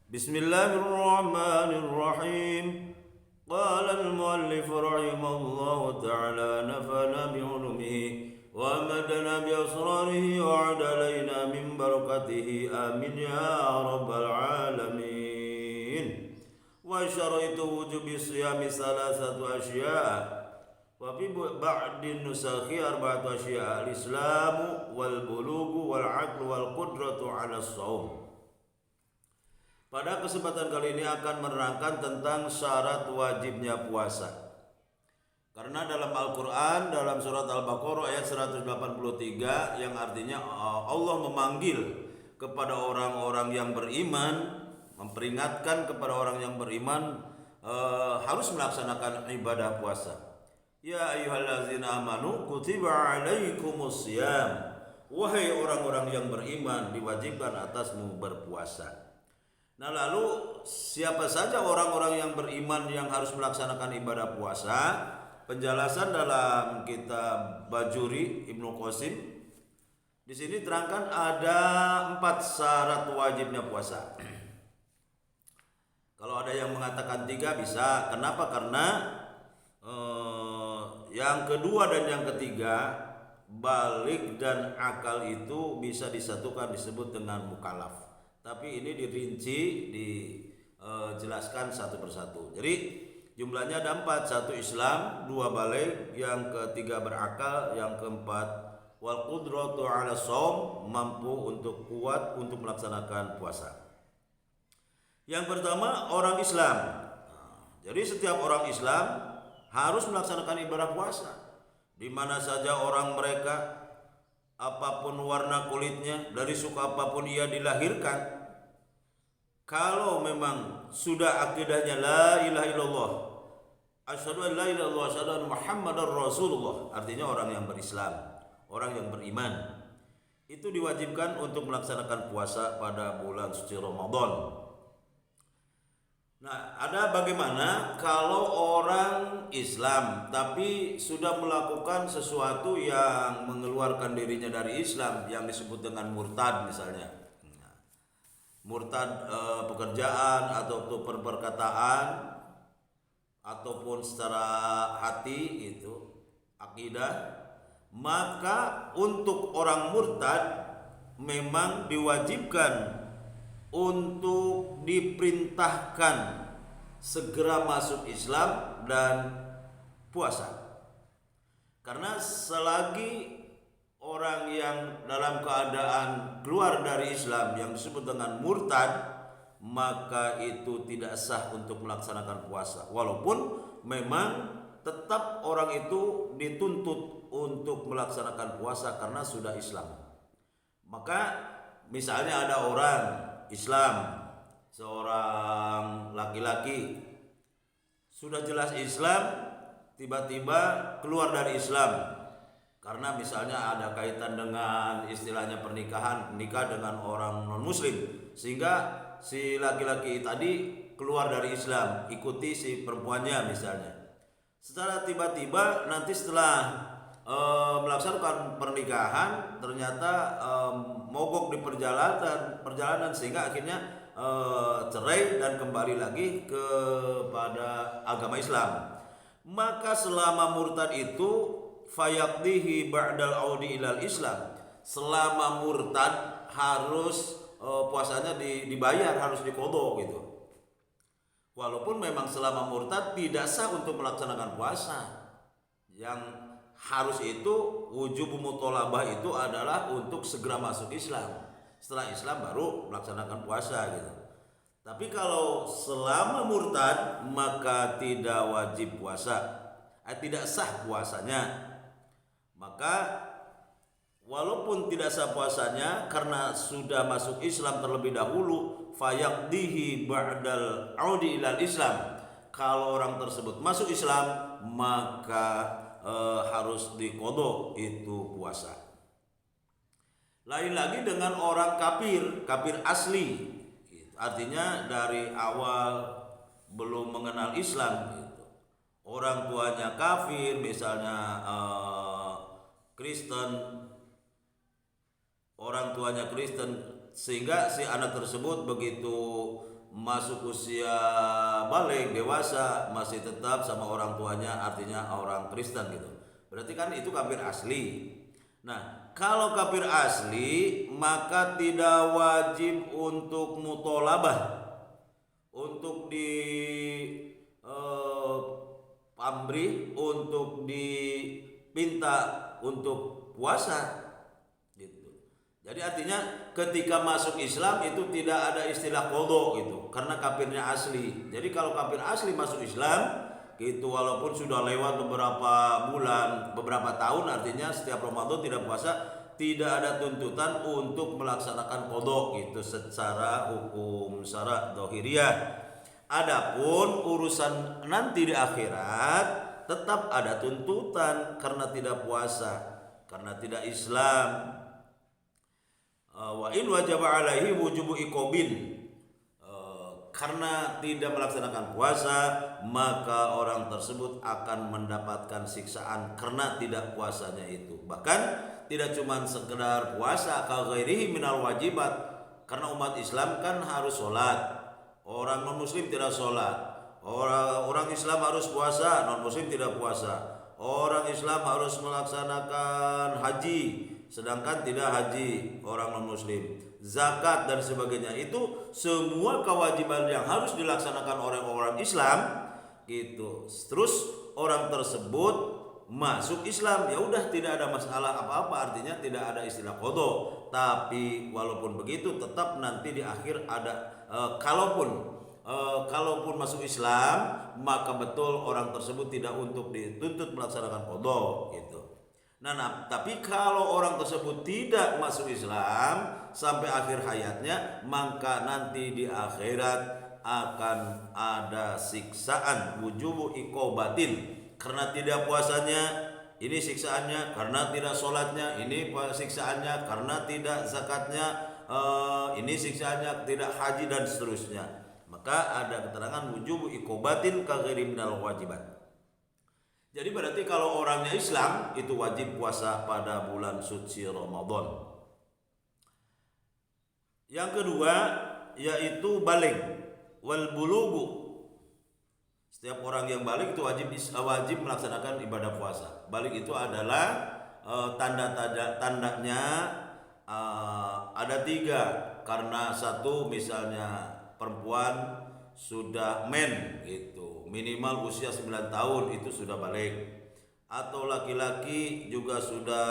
Bismillahirrahmanirrahim. Qala al-muallif rahimahullahu ta'ala nafa'ana bi'ulumihi wa amadana bi asrarihi wa adalaina min barakatihi amin ya rabbal alamin. Wa syaraitu wujubi siyami salasatu asya'a wa fi ba'din nusakhi arba'atu asya'a al-islamu wal bulugu wal aqlu wal qudratu 'ala as-shaum. Pada kesempatan kali ini akan menerangkan tentang syarat wajibnya puasa. Karena dalam Al-Quran, dalam surat Al-Baqarah ayat 183 yang artinya Allah memanggil kepada orang-orang yang beriman, memperingatkan kepada orang yang beriman harus melaksanakan ibadah puasa. Ya ayyuhallazina amanu kutiba alaikumusiyam. Wahai orang-orang yang beriman, diwajibkan atasmu berpuasa. Nah, lalu siapa saja orang-orang yang beriman yang harus melaksanakan ibadah puasa? Penjelasan dalam kitab Bajuri Ibnu Qasim di sini terangkan ada 4 syarat wajibnya puasa. Kalau ada yang mengatakan 3 bisa. Kenapa? Karena yang kedua dan yang ketiga, balik dan akal itu bisa disatukan disebut dengan mukallaf. Tapi ini dirinci, dijelaskan satu persatu. Jadi jumlahnya ada 4, 1 Islam, 2 balik, yang ketiga berakal, yang keempat wal qudratu 'ala shaum, mampu untuk kuat untuk melaksanakan puasa. Yang pertama orang Islam. Jadi setiap orang Islam harus melaksanakan ibadah puasa. Di mana saja orang mereka, apapun warna kulitnya, dari suku apapun ia dilahirkan, kalau memang sudah akidahnya la ilaha illallah, asyhadu an la ilaha illallah, asyhadu anna muhammadar rasulullah, artinya orang yang berislam, orang yang beriman, itu diwajibkan untuk melaksanakan puasa pada bulan suci Ramadan. Nah, ada bagaimana kalau orang Islam tapi sudah melakukan sesuatu yang mengeluarkan dirinya dari Islam, yang disebut dengan murtad misalnya. Murtad pekerjaan atau perkataan ataupun secara hati itu akidah, maka untuk orang murtad memang diwajibkan untuk diperintahkan segera masuk Islam dan puasa. Karena selagi orang yang dalam keadaan keluar dari Islam yang disebut dengan murtad, maka itu tidak sah untuk melaksanakan puasa. Walaupun memang tetap orang itu dituntut untuk melaksanakan puasa karena sudah Islam. Maka misalnya ada orang Islam, seorang laki-laki sudah jelas Islam, tiba-tiba keluar dari Islam karena misalnya ada kaitan dengan istilahnya pernikahan, nikah dengan orang non muslim, sehingga si laki-laki tadi keluar dari Islam, ikuti si perempuannya misalnya. Secara tiba-tiba nanti setelah melaksanakan pernikahan ternyata mogok di perjalanan sehingga akhirnya cerai dan kembali lagi kepada agama Islam. Maka selama murtad itu fayaqdihi ba'dal audi ilal Islam, selama murtad harus puasanya dibayar, harus diqodho gitu. Walaupun memang selama murtad tidak sah untuk melaksanakan puasa. Yang harus itu wujub mutolabah itu adalah untuk segera masuk Islam. Setelah Islam baru melaksanakan puasa gitu. Tapi kalau selama murtad maka tidak wajib puasa, tidak sah puasanya. Maka walaupun tidak sah puasanya karena sudah masuk Islam terlebih dahulu, fayaqdihi ba'dal audi ilal Islam. Kalau orang tersebut masuk Islam maka harus diqodho itu puasa. Lain lagi dengan orang kafir asli, artinya dari awal belum mengenal Islam gitu. Orang tuanya kafir, misalnya Kristen, orang tuanya Kristen sehingga si anak tersebut begitu masuk usia balik dewasa masih tetap sama orang tuanya, artinya orang Kristen gitu. Berarti kan itu kafir asli. Nah, kalau kafir asli maka tidak wajib untuk mutolabah, untuk di pamrih, untuk dipinta untuk puasa gitu. Jadi artinya ketika masuk Islam itu tidak ada istilah qadha gitu, karena kafirnya asli. Jadi kalau kafir asli masuk Islam gitu, walaupun sudah lewat beberapa bulan, beberapa tahun, artinya setiap Ramadan tidak puasa, tidak ada tuntutan untuk melaksanakan qadha gitu secara hukum syara dzahiriyah. Adapun urusan nanti di akhirat tetap ada tuntutan karena tidak puasa, karena tidak Islam. Wa in wajaba alaihi wujubu iqobin, karena tidak melaksanakan puasa maka orang tersebut akan mendapatkan siksaan karena tidak puasanya itu. Bahkan tidak cuma sekedar puasa, ka ghairihi minal wajibat, karena umat Islam kan harus sholat, orang non muslim tidak sholat. Orang Islam harus puasa, non muslim tidak puasa. Orang Islam harus melaksanakan haji, sedangkan tidak haji orang non muslim. Zakat dan sebagainya, itu semua kewajiban yang harus dilaksanakan oleh orang Islam gitu. Terus orang tersebut masuk Islam, ya udah tidak ada masalah apa-apa, artinya tidak ada istilah qadha. Tapi walaupun begitu tetap nanti di akhir ada kalaupun masuk Islam maka betul orang tersebut tidak untuk dituntut melaksanakan qadha gitu. Nah, tapi kalau orang tersebut tidak masuk Islam sampai akhir hayatnya, maka nanti di akhirat akan ada siksaan wujubu iqobatin, karena tidak puasanya ini siksaannya, karena tidak sholatnya ini siksaannya, karena tidak zakatnya ini siksaannya, tidak haji dan seterusnya. Maka ada keterangan wujubu iqobatin ka ghairi minal wajibat. Jadi berarti kalau orangnya Islam itu wajib puasa pada bulan suci Ramadan. Yang kedua yaitu baligh wal bulughu. Setiap orang yang baligh itu wajib melaksanakan ibadah puasa. Baligh itu adalah tandanya ada 3, karena satu misalnya perempuan sudah men gitu, minimal usia 9 tahun itu sudah baligh, atau laki-laki juga sudah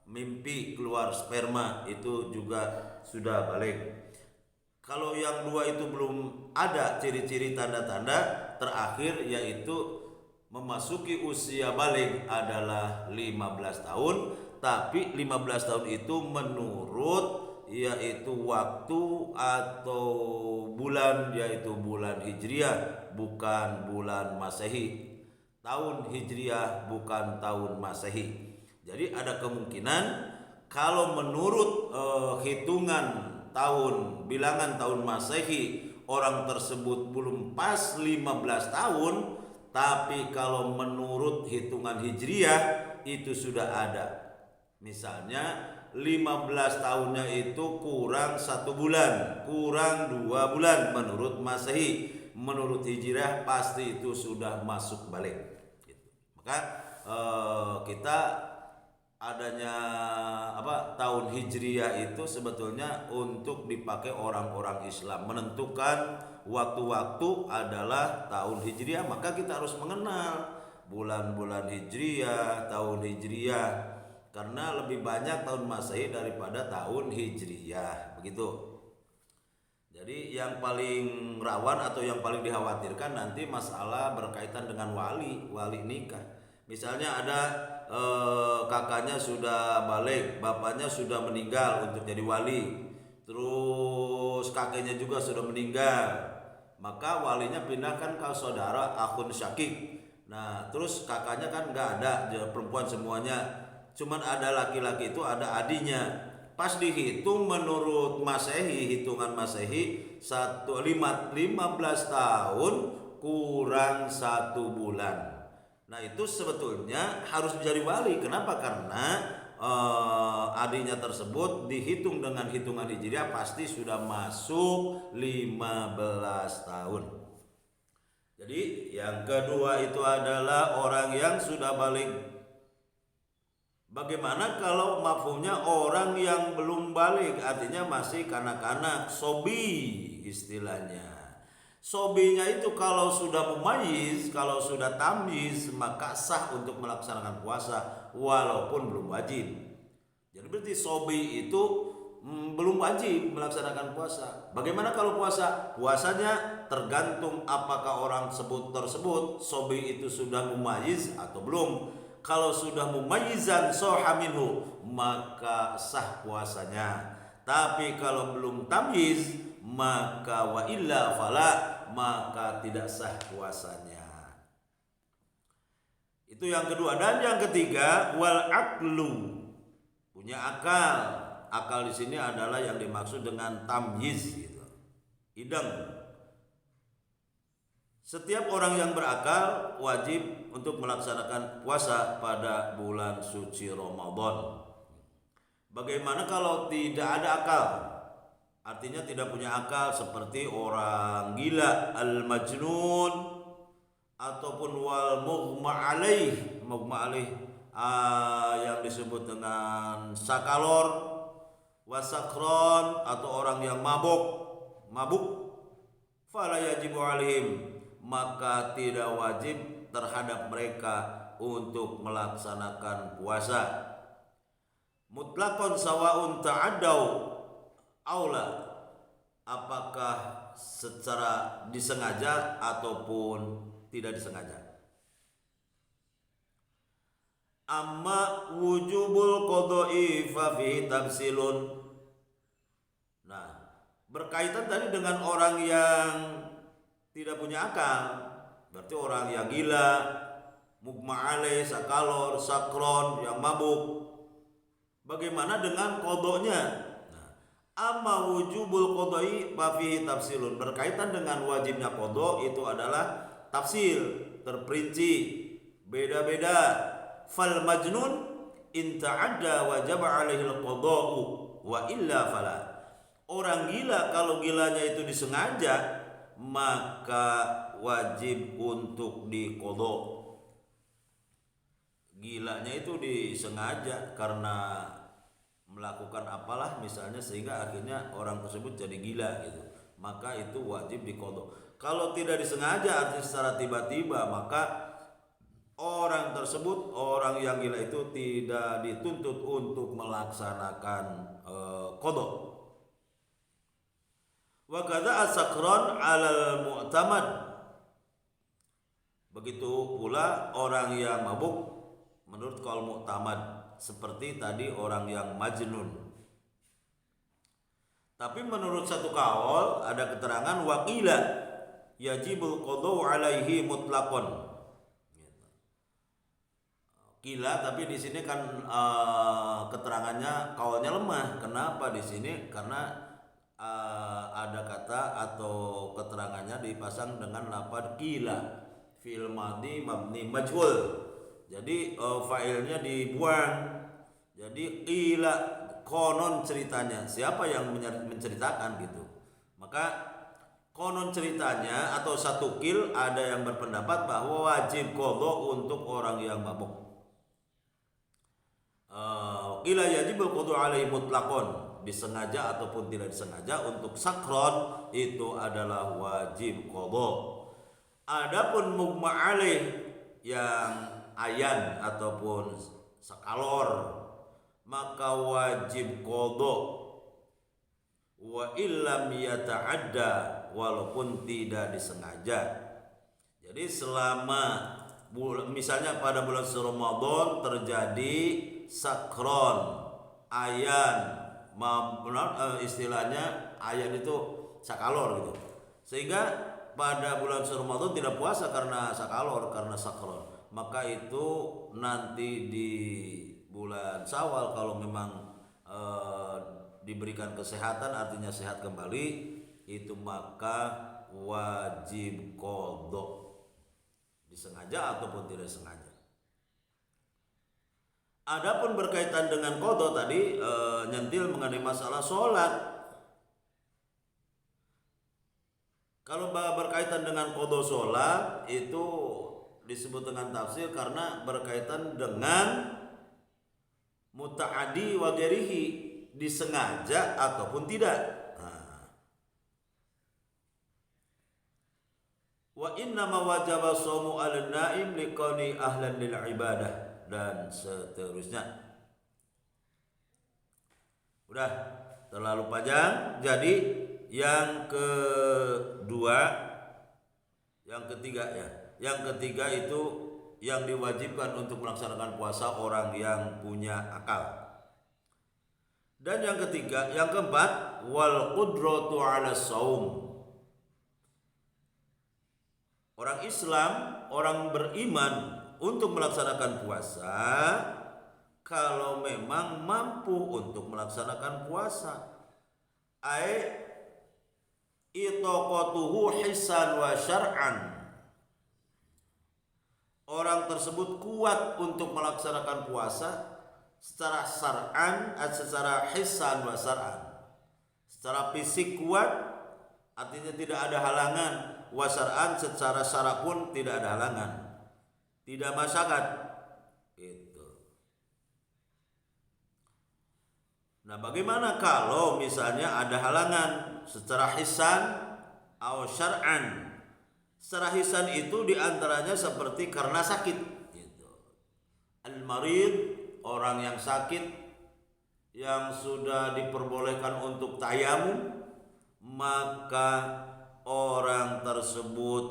mimpi keluar sperma itu juga sudah baligh. Kalau yang 2 itu belum ada ciri-ciri tanda-tanda, terakhir yaitu memasuki usia baligh adalah 15 tahun, tapi 15 tahun itu menurut yaitu waktu atau bulan, yaitu bulan Hijriah bukan bulan Masehi, tahun Hijriah bukan tahun Masehi. Jadi ada kemungkinan kalau menurut hitungan tahun, bilangan tahun Masehi, orang tersebut belum pas 15 tahun, tapi kalau menurut hitungan Hijriah itu sudah ada. Misalnya 15 tahunnya itu kurang 1 bulan, kurang 2 bulan menurut Masehi. Menurut Hijriah pasti itu sudah masuk baligh gitu. Maka kita adanya tahun Hijriah itu sebetulnya untuk dipakai orang-orang Islam, menentukan waktu-waktu adalah tahun Hijriah. Maka kita harus mengenal bulan-bulan Hijriah, tahun Hijriah, karena lebih banyak tahun Masehi daripada tahun Hijriah, begitu. Jadi yang paling rawan atau yang paling dikhawatirkan nanti masalah berkaitan dengan wali nikah. Misalnya ada kakaknya sudah baligh, bapaknya sudah meninggal untuk jadi wali, terus kakeknya juga sudah meninggal, maka walinya pindahkan ke saudara akhun syakik. Nah, terus kakaknya kan nggak ada, perempuan semuanya, cuman ada laki-laki, itu ada adinya. Pas dihitung menurut Masehi, hitungan Masehi 15 tahun kurang 1 bulan. Nah, itu sebetulnya harus menjadi wali. Kenapa? Karena adiknya tersebut dihitung dengan hitungan hijriah pasti sudah masuk 15 tahun. Jadi yang kedua itu adalah orang yang sudah balik. Bagaimana kalau mafhumnya orang yang belum balik, artinya masih kanak-kanak, sobi istilahnya. Sobinya itu kalau sudah mumayyiz, kalau sudah tamyiz, maka sah untuk melaksanakan puasa walaupun belum wajib. Jadi berarti sobi itu belum wajib melaksanakan puasa. Bagaimana kalau puasa? Puasanya tergantung apakah orang tersebut sobi itu sudah mumayyiz atau belum. Kalau sudah mumayyizan soha minhu, maka sah puasanya. Tapi kalau belum tamyiz, maka wa illa fala, maka tidak sah puasanya. Itu yang kedua. Dan yang ketiga, wal aqlu, punya akal. Akal di sini adalah yang dimaksud dengan tamyiz gitu. Idang. Setiap orang yang berakal wajib untuk melaksanakan puasa pada bulan suci Ramadan. Bagaimana kalau tidak ada akal? Artinya tidak punya akal, seperti orang gila, al-majnun, ataupun wal mughma alaih. Mughma alaih yang disebut dengan sakalor, wasakron, atau orang yang mabuk, fala yajibu alaihim, maka tidak wajib terhadap mereka untuk melaksanakan puasa. Mutlaqan sawaun ta'addau aula, apakah secara disengaja ataupun tidak disengaja. Amma wujubul qada'i fa fi tafsilun. Nah, berkaitan tadi dengan orang yang tidak punya akal, berarti orang yang gila, mugma alaih, sakalor, sakron, yang mabuk. Bagaimana dengan qadanya? Nah, amma wujubul qada'i fa fi tafsilun, berkaitan dengan wajibnya qada itu adalah tafsir, terperinci, beda-beda. Fal majnun in ta'adda wajib alaihi al-qada'u wa illa fala. Orang gila kalau gilanya itu disengaja, maka wajib untuk diqadha. Gilanya itu disengaja karena melakukan apalah misalnya, sehingga akhirnya orang tersebut jadi gila gitu, maka itu wajib diqadha. Kalau tidak disengaja, artinya secara tiba-tiba, maka orang tersebut, orang yang gila itu tidak dituntut untuk melaksanakan qadha. Wa kadza as-sakran 'alal mu'tamad. Begitu pula orang yang mabuk menurut qaul mu'tamad, seperti tadi orang yang majnun. Tapi menurut satu qaul ada keterangan waqila yajibul qadha 'alaihi mutlaqan. Gila, tapi di sini kan keterangannya kaulnya lemah. Kenapa di sini? Karena ada kata atau keterangannya dipasang dengan lafaz gila, fi'il madhi mabni majhul. Jadi fa'ilnya dibuang. Jadi gila, konon ceritanya, siapa yang menceritakan gitu. Maka konon ceritanya atau satu kil ada yang berpendapat bahwa wajib qadha untuk orang yang mabuk. Ila yajibul qadha alaihi mutlaqan, disengaja ataupun tidak disengaja. Untuk sakron itu adalah wajib qadha. Adapun mughma alaih yang ayan ataupun sakalor, maka wajib qadha wa illam yata'adda, walaupun tidak disengaja. Jadi selama misalnya pada bulan Ramadan terjadi sakron, ayan, istilahnya ayan itu sakalor gitu, sehingga pada bulan Ramadan tidak puasa karena sakalor, karena sakron, maka itu nanti di bulan Syawal kalau memang diberikan kesehatan, artinya sehat kembali, itu maka wajib qadha, disengaja ataupun tidak sengaja. Adapun berkaitan dengan qada tadi nyentil mengenai masalah sholat. Kalau berkaitan dengan qada sholat itu disebut dengan tafsir karena berkaitan dengan muta'adi wa ghairihi, disengaja ataupun tidak. Wa inna ma wajaba shaumu 'alan naim liqani ahlan lil ibadah dan seterusnya. Udah terlalu panjang. Jadi yang kedua, yang ketiga ya. Yang ketiga itu yang diwajibkan untuk melaksanakan puasa orang yang punya akal. Dan yang ketiga, yang keempat, wal qudratu 'ala shaum. Orang Islam, orang beriman untuk melaksanakan puasa kalau memang mampu untuk melaksanakan puasa. Ai itaqatuhu hisan wa syar'an. Orang tersebut kuat untuk melaksanakan puasa secara syar'an, secara hisan wa syar'an. Secara fisik kuat, artinya tidak ada halangan, wa syar'an secara syara pun tidak ada halangan. Tidak masyarakat itu. Nah, bagaimana kalau misalnya ada halangan secara hisan atau syar'an? Secara hisan itu diantaranya seperti karena sakit. Gitu. Al-marid, orang yang sakit yang sudah diperbolehkan untuk tayamum, maka orang tersebut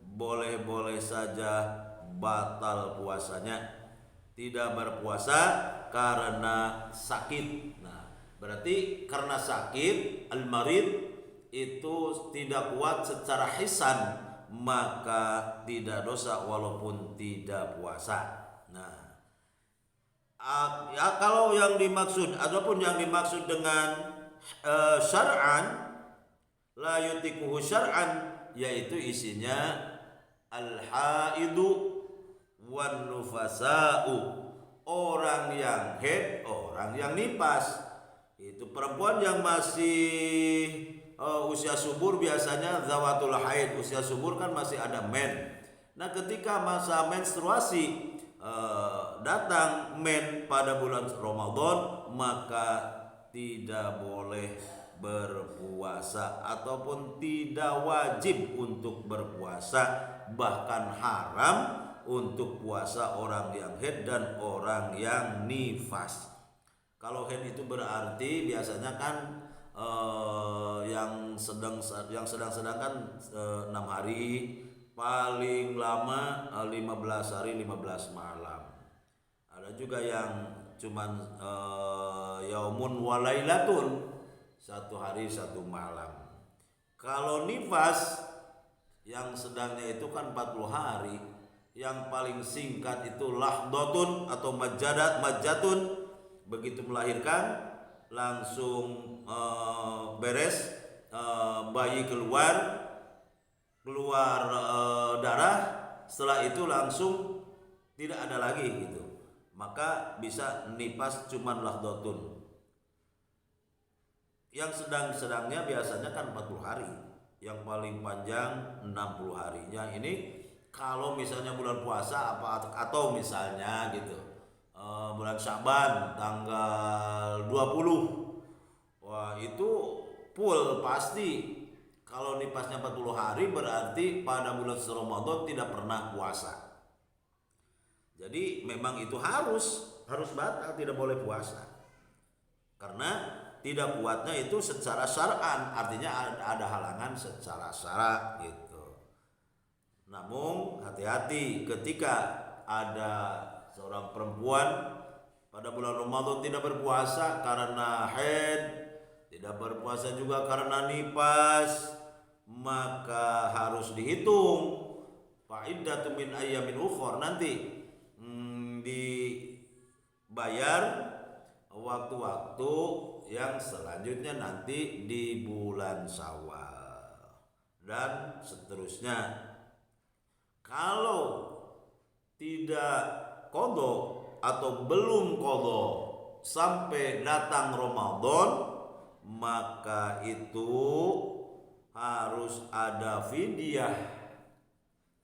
boleh-boleh saja batal puasanya, tidak berpuasa karena sakit. Nah, berarti karena sakit al-marid itu tidak kuat secara hisan, maka tidak dosa walaupun tidak puasa. Nah, ya kalau yang dimaksud ataupun yang dimaksud dengan syar'an la yutikuhu syar'an, yaitu isinya al-haidu wan nufasa'u, orang yang haid, orang yang nipas. Itu perempuan yang masih usia subur, biasanya zawatul haid, usia subur kan masih ada men. Nah, ketika masa menstruasi datang men pada bulan Ramadan, maka tidak boleh berpuasa ataupun tidak wajib untuk berpuasa, bahkan haram untuk puasa orang yang haid dan orang yang nifas. Kalau haid itu berarti biasanya kan yang sedang kan 6 hari, paling lama 15 hari 15 malam. Ada juga yang cuman yaumun walailatun, 1 hari 1 malam. Kalau nifas yang sedangnya itu kan 40 hari. Yang paling singkat itu lahdotun atau majatun. Begitu melahirkan langsung beres, bayi keluar darah, setelah itu langsung tidak ada lagi gitu. Maka bisa nifas cuman lahdotun. Yang sedang-sedangnya biasanya kan 40 hari. Yang paling panjang 60 harinya. Ini kalau misalnya bulan puasa atau misalnya gitu bulan Syaban tanggal 20, wah itu full pasti. Kalau nipasnya 40 hari berarti pada bulan Ramadan tidak pernah puasa. Jadi memang itu harus batal, tidak boleh puasa. Karena tidak kuatnya itu secara syar'an, artinya ada halangan secara syara gitu. Namun hati-hati ketika ada seorang perempuan pada bulan Ramadan tidak berpuasa karena haid, tidak berpuasa juga karena nifas, maka harus dihitung fa'iddatu min ayyamin ukhra, nanti dibayar waktu-waktu yang selanjutnya nanti di bulan Syawal dan seterusnya. Kalau tidak qada atau belum qadha sampai datang Ramadan, maka itu harus ada fidyah.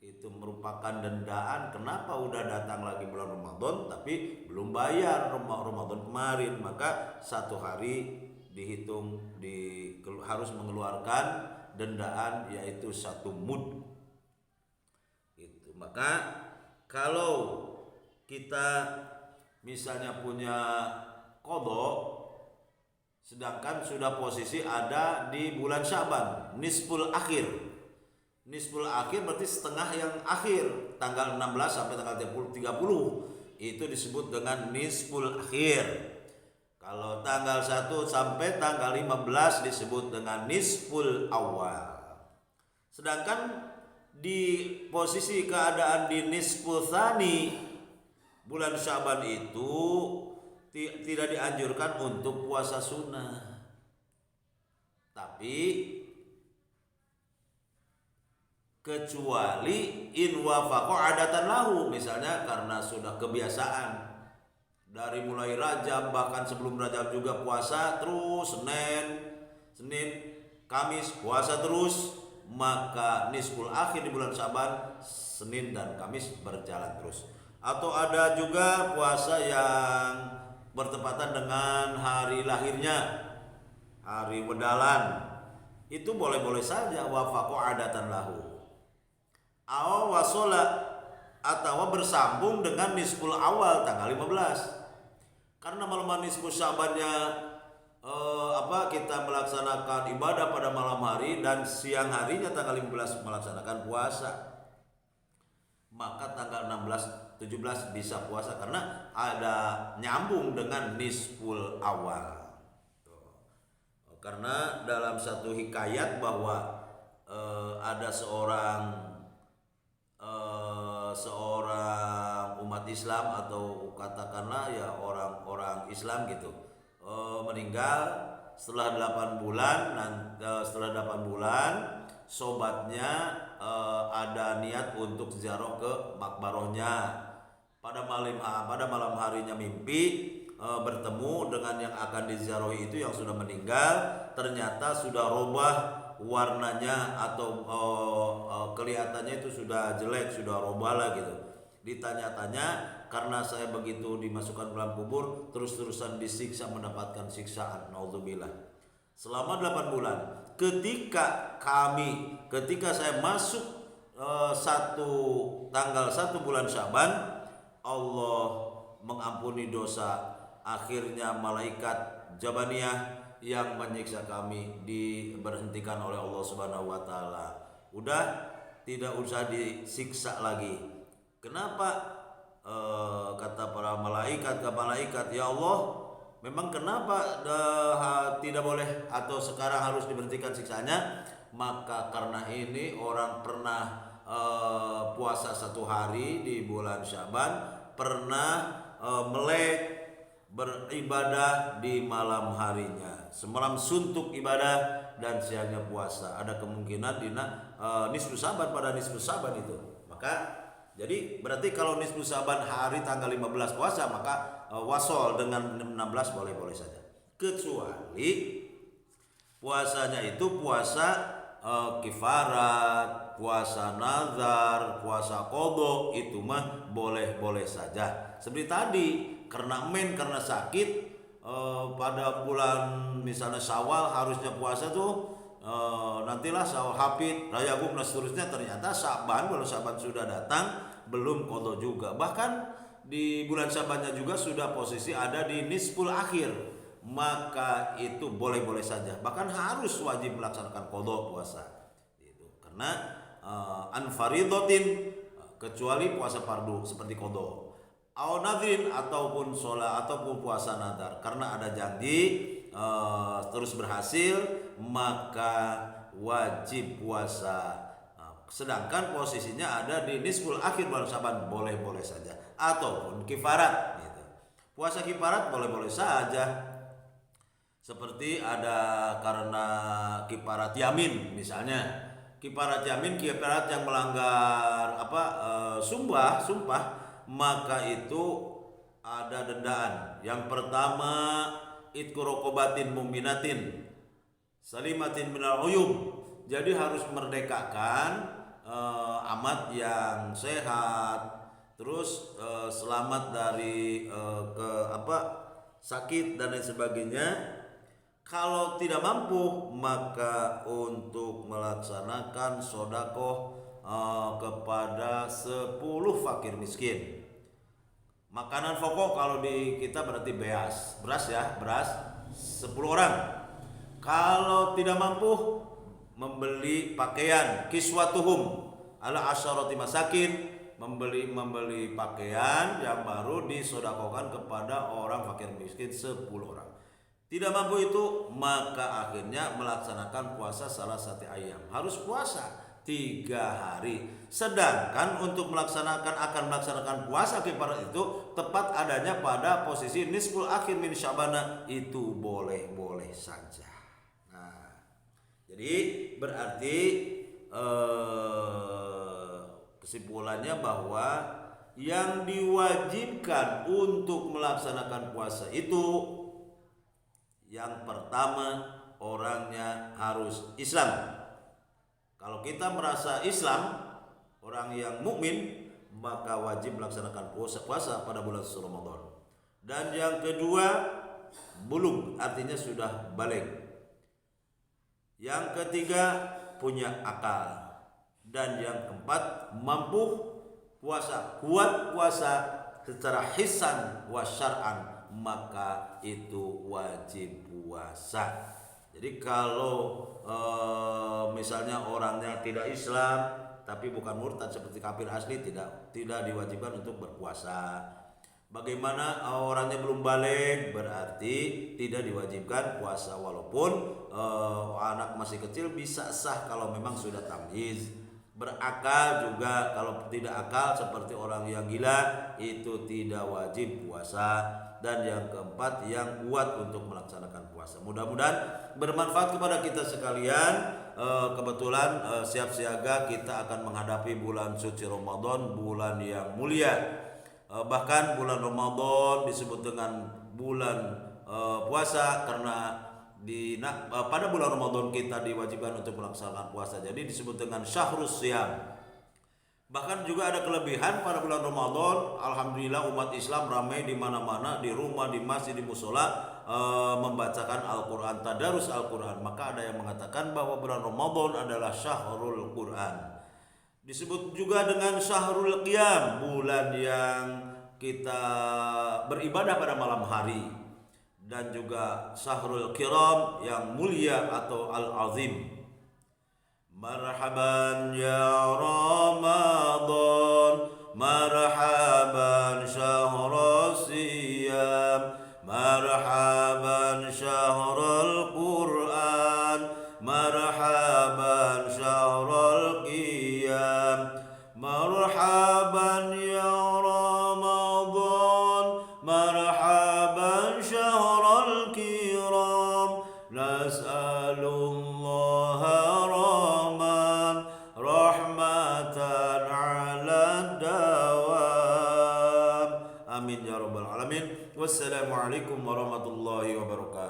Itu merupakan dendaan. Kenapa udah datang lagi bulan Ramadan tapi belum bayar Ramadan kemarin, maka 1 hari dihitung harus mengeluarkan dendaan, yaitu 1 mud. Itu. Maka kalau kita misalnya punya qadha sedangkan sudah posisi ada di bulan Sya'ban, nisful akhir. Nisful akhir berarti setengah yang akhir, tanggal 16 sampai tanggal 30 itu disebut dengan nisful akhir. Kalau tanggal 1 sampai tanggal 15 disebut dengan nisful awal. Sedangkan di posisi keadaan di nisful tsani, bulan Sya'ban itu tidak dianjurkan untuk puasa sunnah, tapi kecuali in wafaqa adatan lahu, misalnya karena sudah kebiasaan dari mulai Rajab, bahkan sebelum Rajab juga puasa terus, Senin, Kamis puasa terus, maka nisful akhir di bulan Sya'ban Senin dan Kamis berjalan terus. Atau ada juga puasa yang bertepatan dengan hari lahirnya, hari Wedalan, itu boleh-boleh saja, wafaqa adatan lahu. Aw wasola, atau bersambung dengan nisful awal tanggal 15. Karena malam nisful Sya'bannya kita melaksanakan ibadah pada malam hari dan siang harinya tanggal 15 melaksanakan puasa, maka tanggal 16 17 bisa puasa karena ada nyambung dengan nisful awal. Karena dalam satu hikayat bahwa ada seorang umat Islam, atau katakanlah ya orang Islam gitu, meninggal setelah 8 bulan. Setelah 8 bulan sobatnya ada niat untuk ziarah ke makbarohnya. Pada malam harinya mimpi bertemu dengan yang akan diziarahi itu yang sudah meninggal. Ternyata sudah robah warnanya, atau kelihatannya itu sudah jelek, sudah robah lah gitu. Ditanya-tanya, karena saya begitu dimasukkan ke dalam kubur terus-terusan disiksa, mendapatkan siksaan, naudzubillah, selama 8 bulan. Ketika saya masuk tanggal 1 bulan Sya'ban, Allah mengampuni dosa. Akhirnya malaikat Jabaniyah yang menyiksa kami diberhentikan oleh Allah Subhanahu wa taala. Udah tidak usah disiksa lagi. Kenapa? Kata para malaikat ke malaikat, ya Allah, memang kenapa tidak boleh atau sekarang harus diberhentikan siksanya? Maka karena ini orang pernah puasa 1 hari di bulan Sya'ban, pernah melek beribadah di malam harinya, semalam suntuk ibadah dan siangnya puasa. Ada kemungkinan nisfu Sya'ban, pada nisfu Sya'ban itu. Maka jadi berarti kalau nisfu Sya'ban hari tanggal 15 puasa, maka wasol dengan 16 boleh-boleh saja. Kecuali puasanya itu puasa kifarat, puasa nazar, puasa qadha, itu mah boleh-boleh saja. Seperti tadi, karena sakit pada bulan misalnya Syawal harusnya puasa tuh, nantilah Syawal Hafid, Raya Gum dan seterusnya, ternyata bulan Sya'ban sudah datang belum qadha juga. Bahkan di bulan Sya'bannya juga sudah posisi ada di nisful akhir, maka itu boleh-boleh saja, bahkan harus wajib melaksanakan qadha puasa itu, karena anfaridotin, kecuali puasa fardu seperti qadha, au nadrin, ataupun sholat ataupun puasa nadar, karena ada janji terus berhasil, maka wajib puasa. Sedangkan posisinya ada di nisful akhir bulan Sya'ban, boleh-boleh saja. Ataupun kifarat gitu. Puasa kifarat boleh-boleh saja. Seperti ada karena kifarat yamin misalnya. Kifarat yamin, kifarat yang melanggar sumpah, maka itu ada dendaan. Yang pertama, itqu raqabatin mu'minatin salimatin minal uyub. Jadi harus merdekakan amat yang sehat, terus selamat dari sakit dan lain sebagainya. Kalau tidak mampu, maka untuk melaksanakan sedekah kepada 10 fakir miskin. Makanan pokok kalau di kita berarti beras ya, beras 10 orang. Kalau tidak mampu, membeli pakaian kiswatuhum ala asyarati masakin, membeli pakaian yang baru disedekahkan kepada orang fakir miskin 10 orang. Tidak mampu itu, maka akhirnya melaksanakan puasa salah satu ayam. Harus puasa 3 hari. Sedangkan untuk akan melaksanakan puasa kifarat itu tepat adanya pada posisi nisful akhir min Sya'ban, itu boleh-boleh saja. Nah, jadi berarti kesimpulannya bahwa yang diwajibkan untuk melaksanakan puasa itu yang pertama, orangnya harus Islam. Kalau kita merasa Islam, orang yang mukmin, maka wajib melaksanakan puasa pada bulan suci Ramadan. Dan yang kedua, bulug, artinya sudah balik. Yang ketiga, punya akal. Dan yang keempat, mampu puasa, kuat puasa secara hisan wa syar'an, maka itu wajib puasa. Jadi kalau misalnya orangnya tidak Islam tapi bukan murtad seperti kafir asli, tidak diwajibkan untuk berpuasa. Bagaimana orangnya belum balik, berarti tidak diwajibkan puasa, walaupun anak masih kecil bisa sah kalau memang sudah tamyiz. Berakal juga, kalau tidak akal seperti orang yang gila itu tidak wajib puasa. Dan yang keempat, yang kuat untuk melaksanakan puasa. Mudah-mudahan bermanfaat kepada kita sekalian. Kebetulan siap siaga kita akan menghadapi bulan suci Ramadan, bulan yang mulia. Bahkan bulan Ramadan disebut dengan bulan puasa karena pada bulan Ramadan kita diwajibkan untuk melaksanakan puasa. Jadi disebut dengan syahrus syiyam. Bahkan juga ada kelebihan pada bulan Ramadan. Alhamdulillah umat Islam ramai di mana-mana, di rumah, di masjid, di musola, membacakan Al-Quran, tadarus Al-Quran. Maka ada yang mengatakan bahwa bulan Ramadan adalah syahrul Quran. Disebut juga dengan syahrul qiyam, bulan yang kita beribadah pada malam hari. Dan juga syahrul kiram, yang mulia atau al-azim. Marhaban ya Ramadan, marhaban syahrul siyam, marhaban syahrul Quran, marhaban syahrul qiyam, marhaban ya Ramadan, marhaban syahrul kiram, nas'alullah rahmatan ala dawam. Amin ya rabbal alamin. Wassalamualaikum warahmatullahi wabarakatuh.